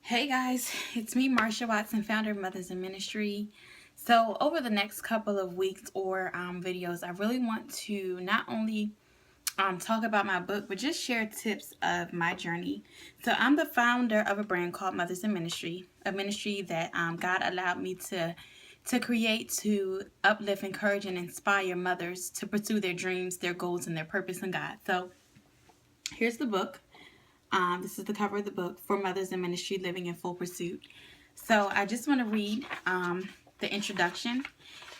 Hey guys, it's me, Marsha Watson, founder of Motherhood Ministry. So over the next couple of weeks or videos, I really want to not only talk about my book, but just share tips of my journey. So I'm the founder of a brand called Motherhood Ministry, a ministry that God allowed me to create to uplift, encourage, and inspire mothers to pursue their dreams, their goals, and their purpose in God. So here's the book. This is the cover of the book, For Mothers in Ministry, Living in Full Pursuit. So I just want to read the introduction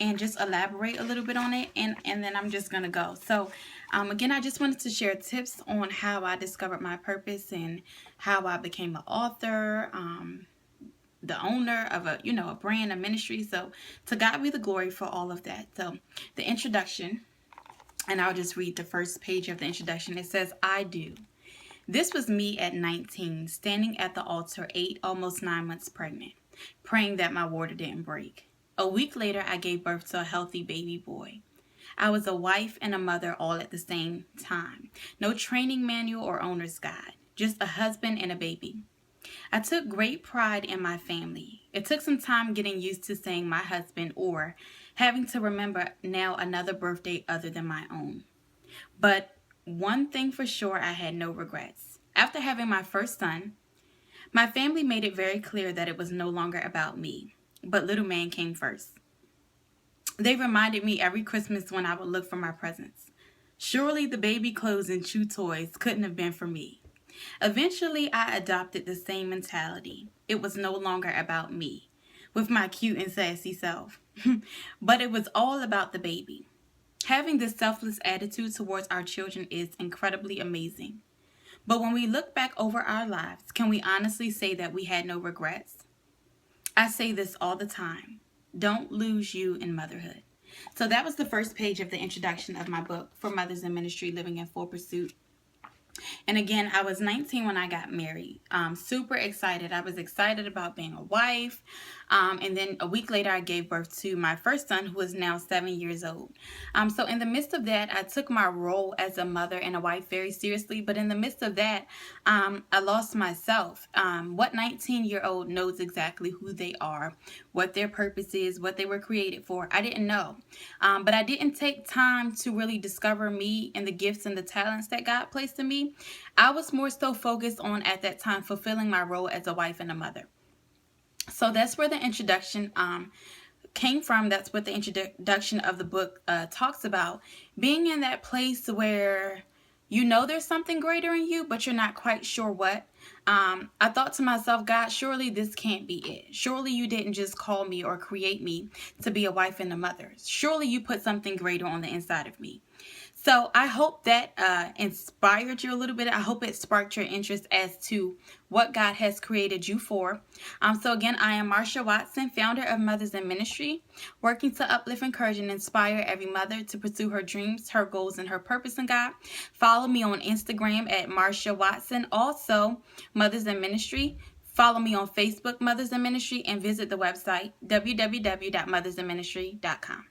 and just elaborate a little bit on it, and then I'm just going to go. So again, I just wanted to share tips on how I discovered my purpose and how I became an author, the owner of a brand, a ministry. So to God be the glory for all of that. So the introduction, and I'll just read the first page of the introduction. It says, I do. This was me at 19, standing at the altar 8, almost 9 months pregnant, praying that my water didn't break. A week later, I gave birth to a healthy baby boy. I was a wife and a mother all at the same time. No training manual or owner's guide, just a husband and a baby. I took great pride in my family. It took some time getting used to saying my husband or having to remember now another birthday other than my own. But one thing for sure, I had no regrets. After having my first son, my family made it very clear that it was no longer about me, but little man came first. They reminded me every Christmas when I would look for my presents. Surely the baby clothes and chew toys couldn't have been for me. Eventually, I adopted the same mentality. It was no longer about me, with my cute and sassy self, but it was all about the baby. Having this selfless attitude towards our children is incredibly amazing. But when we look back over our lives, can we honestly say that we had no regrets? I say this all the time. Don't lose you in motherhood. So that was the first page of the introduction of my book, For Mothers in Ministry, Living in Full Pursuit. And again, I was 19 when I got married. Super excited. I was excited about being a wife. And then a week later, I gave birth to my first son, who is now 7 years old. So in the midst of that, I took my role as a mother and a wife very seriously. But in the midst of that, I lost myself. What 19-year-old knows exactly who they are, what their purpose is, what they were created for? I didn't know. But I didn't take time to really discover me and the gifts and the talents that God placed in me. I was more so focused on, at that time, fulfilling my role as a wife and a mother. So that's where the introduction came from. That's what the introduction of the book talks about. Being in that place where you know there's something greater in you, but you're not quite sure what. I thought to myself, God, surely this can't be it. Surely you didn't just call me or create me to be a wife and a mother. Surely you put something greater on the inside of me. So I hope that inspired you a little bit. I hope it sparked your interest as to what God has created you for. So again, I am Marsha Watson, founder of Mothers in Ministry, working to uplift, encourage, and inspire every mother to pursue her dreams, her goals, and her purpose in God. Follow me on Instagram at Marsha Watson, also Mothers in Ministry. Follow me on Facebook, Mothers in Ministry, and visit the website www.mothersinministry.com.